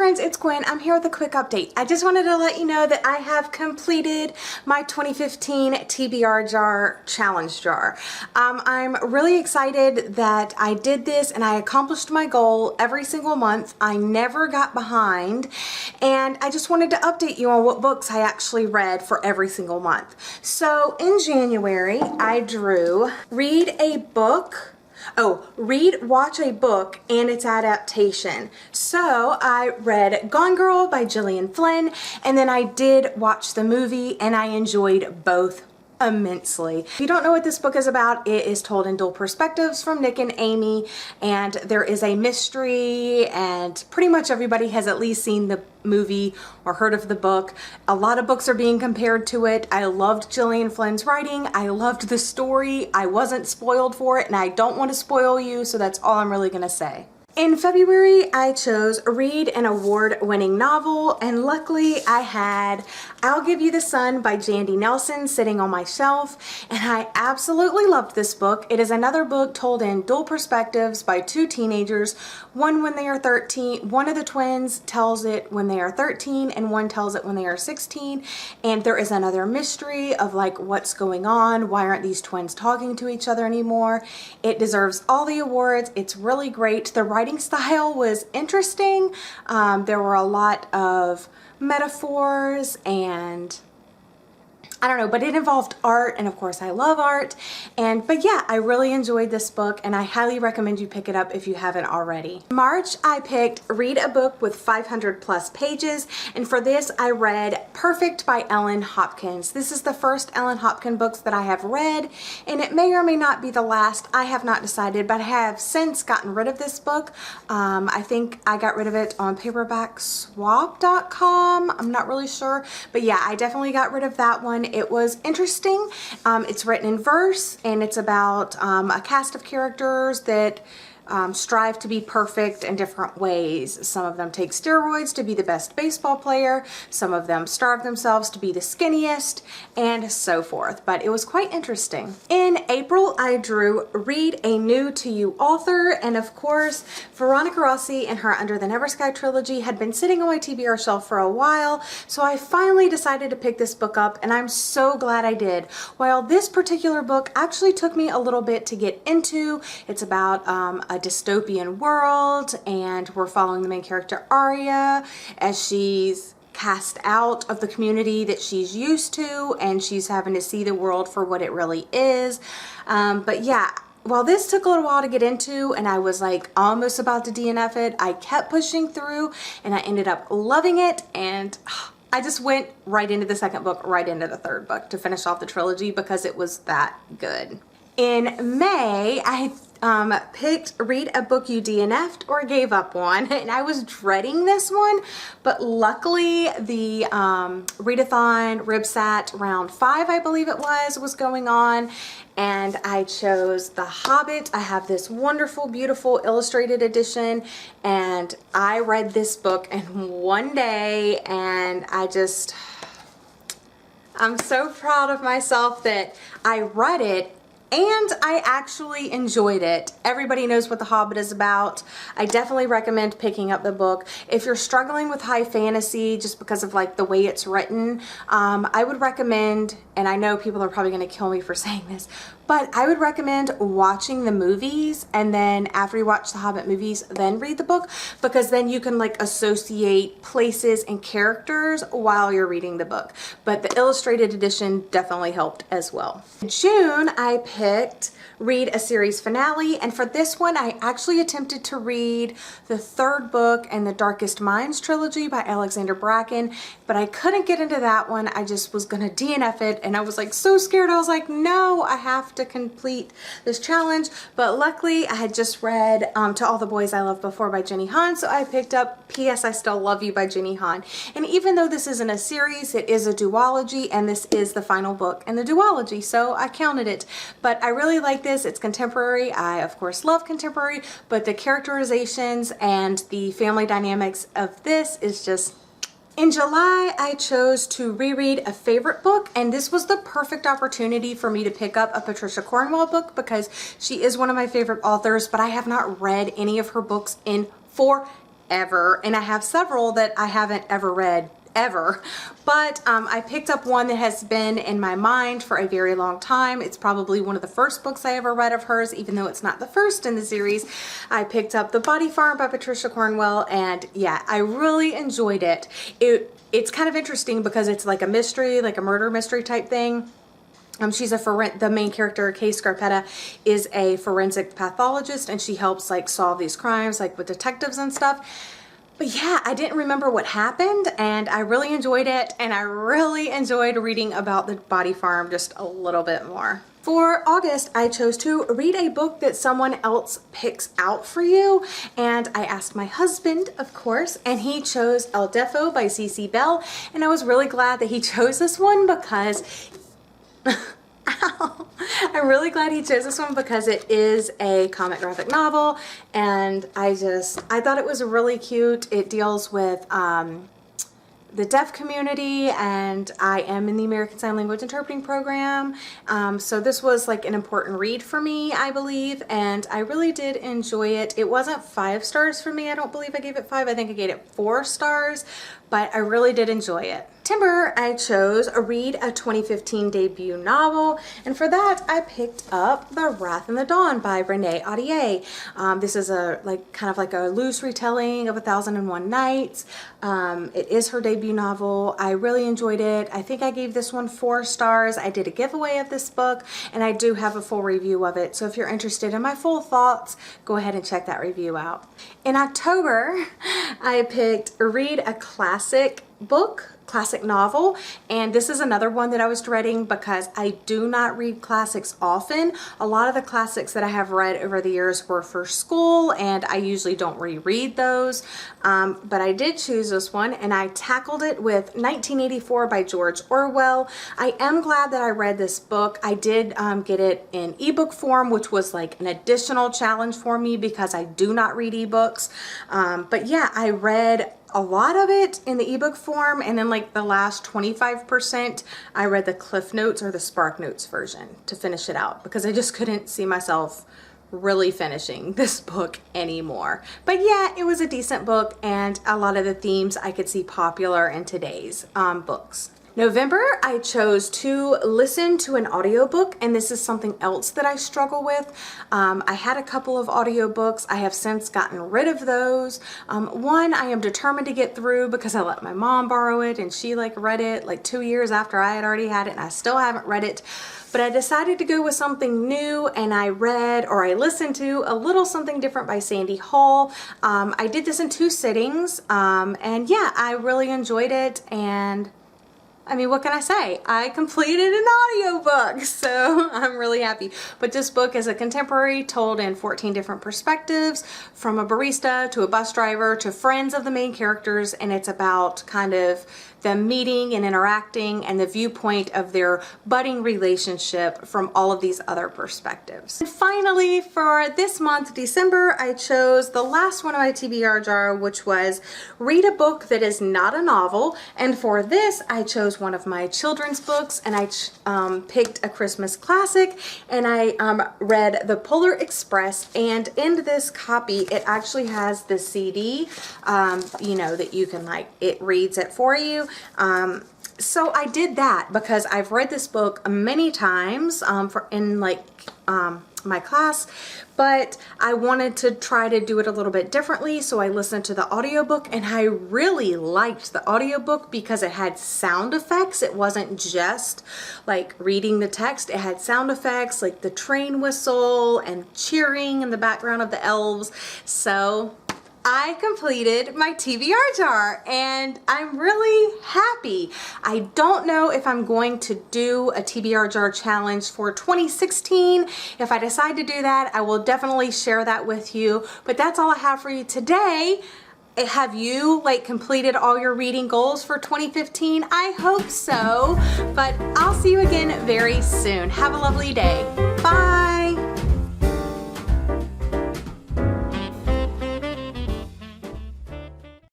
friends, it's Gwen. I'm here with a quick update. I just wanted to let you know that I have completed my 2015 TBR Jar Challenge Jar. I'm really excited that I did this and I accomplished my goal every single month. I never got behind, and I just wanted to update you on what books I actually read for every single month. So in January, I drew read, watch a book and its adaptation. So I read Gone Girl by Gillian Flynn, and then I did watch the movie and I enjoyed both immensely. If you don't know what this book is about, it is told in dual perspectives from Nick and Amy, and there is a mystery, and pretty much everybody has at least seen the movie or heard of the book. A lot of books are being compared to it. I loved Gillian Flynn's writing. I loved the story. I wasn't spoiled for it, and I don't want to spoil you, so that's all I'm really gonna say. In February, I chose read an award-winning novel, and luckily I had I'll Give You the Sun by Jandy Nelson sitting on my shelf, and I absolutely loved this book. It is another book told in dual perspectives by two teenagers, one when they are 13, one of the twins tells it when they are 13 and one tells it when they are 16, and there is another mystery of like what's going on, why aren't these twins talking to each other anymore. It deserves all the awards. It's really great. The writing style was interesting. There were a lot of metaphors and I don't know, but it involved art, and of course I love art. But yeah, I really enjoyed this book and I highly recommend you pick it up if you haven't already. In March, I picked read a book with 500 plus pages, and for this I read Perfect by Ellen Hopkins. This is the first Ellen Hopkins books that I have read, and it may or may not be the last. I have not decided, but I have since gotten rid of this book. I think I got rid of it on paperbackswap.com. I'm not really sure, but yeah, I definitely got rid of that one. It was interesting. It's written in verse, and it's about a cast of characters that strive to be perfect in different ways. Some of them take steroids to be the best baseball player, some of them starve themselves to be the skinniest, and so forth. But it was quite interesting. In April, I drew read a new to you author, and of course Veronica Rossi and her Under the Never Sky trilogy had been sitting on my TBR shelf for a while, so I finally decided to pick this book up, and I'm so glad I did. While this particular book actually took me a little bit to get into, it's about a dystopian world, and we're following the main character Arya as she's cast out of the community that she's used to, and she's having to see the world for what it really is. But yeah, while this took a little while to get into and I was like almost about to DNF it, I kept pushing through and I ended up loving it, and I just went right into the second book, right into the third book to finish off the trilogy because it was that good. In May, I picked read a book you DNF'd or gave up on, and I was dreading this one, but luckily the readathon Ribsat round 5, I believe it was going on, and I chose The Hobbit. I have this wonderful, beautiful illustrated edition, and I read this book in one day, and I'm so proud of myself that I read it and I actually enjoyed it. Everybody knows what The Hobbit is about. I definitely recommend picking up the book. If you're struggling with high fantasy just because of like the way it's written, I would recommend, and I know people are probably gonna kill me for saying this, but I would recommend watching the movies, and then after you watch the Hobbit movies, then read the book, because then you can like associate places and characters while you're reading the book. But the illustrated edition definitely helped as well. In June, I picked read a series finale, and for this one I actually attempted to read the third book in the Darkest Minds trilogy by Alexander Bracken, but I couldn't get into that one. I just was gonna DNF it, and I was like so scared. I was like, no, I have to complete this challenge. But luckily I had just read To All the Boys I Loved Before by Jenny Han, so I picked up P.S. I Still Love You by Jenny Han. And even though this isn't a series, it is a duology, and this is the final book in the duology, so I counted it. But I really like this. It's contemporary. I of course love contemporary, but the characterizations and the family dynamics of this is just... In July, I chose to reread a favorite book, and this was the perfect opportunity for me to pick up a Patricia Cornwell book because she is one of my favorite authors, but I have not read any of her books in forever. ever, and I have several that I haven't ever read ever, but I picked up one that has been in my mind for a very long time. It's probably one of the first books I ever read of hers, even though it's not the first in the series. I picked up The Body Farm by Patricia Cornwell, and yeah, I really enjoyed it. It's kind of interesting because it's like a mystery, like a murder mystery type thing. She's the main character, Kay Scarpetta, is a forensic pathologist, and she helps like solve these crimes like with detectives and stuff. But yeah, I didn't remember what happened, and I really enjoyed it, and I really enjoyed reading about the Body Farm just a little bit more. For August, I chose to read a book that someone else picks out for you, and I asked my husband, of course, and he chose El Deafo by C.C. Bell, and I was really glad that he chose this one because Ow. I'm really glad he chose this one because it is a comic graphic novel, and I thought it was really cute. It deals with the deaf community, and I am in the American Sign Language interpreting program, so this was like an important read for me, I believe, and I really did enjoy it. It wasn't 5 stars for me. I don't believe I gave it 5. I think I gave it 4 stars, but I really did enjoy it. September, I chose Read a 2015 debut novel, and for that I picked up The Wrath in the Dawn by Renee Audier. This is kind of like a loose retelling of 1001 Nights. It is her debut novel. I really enjoyed it. I think I gave this one 4 stars. I did a giveaway of this book, and I do have a full review of it, so if you're interested in my full thoughts, go ahead and check that review out. In October, I picked Read a Classic novel, and this is another one that I was dreading because I do not read classics often. A lot of the classics that I have read over the years were for school, and I usually don't reread those, but I did choose this one, and I tackled it with 1984 by George Orwell. I am glad that I read this book. I did get it in ebook form, which was like an additional challenge for me because I do not read ebooks, but yeah, I read a lot of it in the ebook form, and then like the last 25% I read the Cliff Notes or the Spark Notes version to finish it out because I just couldn't see myself really finishing this book anymore. But yeah, it was a decent book, and a lot of the themes I could see popular in today's books. November, I chose to listen to an audiobook, and this is something else that I struggle with. I had a couple of audiobooks. I have since gotten rid of those. One I am determined to get through because I let my mom borrow it, and she read it like 2 years after I had already had it, and I still haven't read it. But I decided to go with something new, and I listened to A Little Something Different by Sandy Hall. I did this in 2 sittings, and yeah, I really enjoyed it, and I mean, what can I say? I completed an audiobook, so I'm really happy. But this book is a contemporary told in 14 different perspectives, from a barista to a bus driver to friends of the main characters, and it's about kind of them meeting and interacting and the viewpoint of their budding relationship from all of these other perspectives. And finally, for this month, December, I chose the last one of my TBR jar, which was Read a Book That Is Not a Novel. And for this, I chose one of my children's books, and I picked a Christmas classic, and I read The Polar Express. And in this copy, it actually has the CD, you know, that you can it reads it for you. So I did that because I've read this book many times in my class, but I wanted to try to do it a little bit differently, so I listened to the audiobook, and I really liked the audiobook because it had sound effects. It wasn't just like reading the text. It had sound effects like the train whistle and cheering in the background of the elves. So I completed my TBR jar, and I'm really happy. I don't know if I'm going to do a TBR jar challenge for 2016. If I decide to do that, I will definitely share that with you. But that's all I have for you today. Have you completed all your reading goals for 2015? I hope so, but I'll see you again very soon. Have a lovely day. Bye.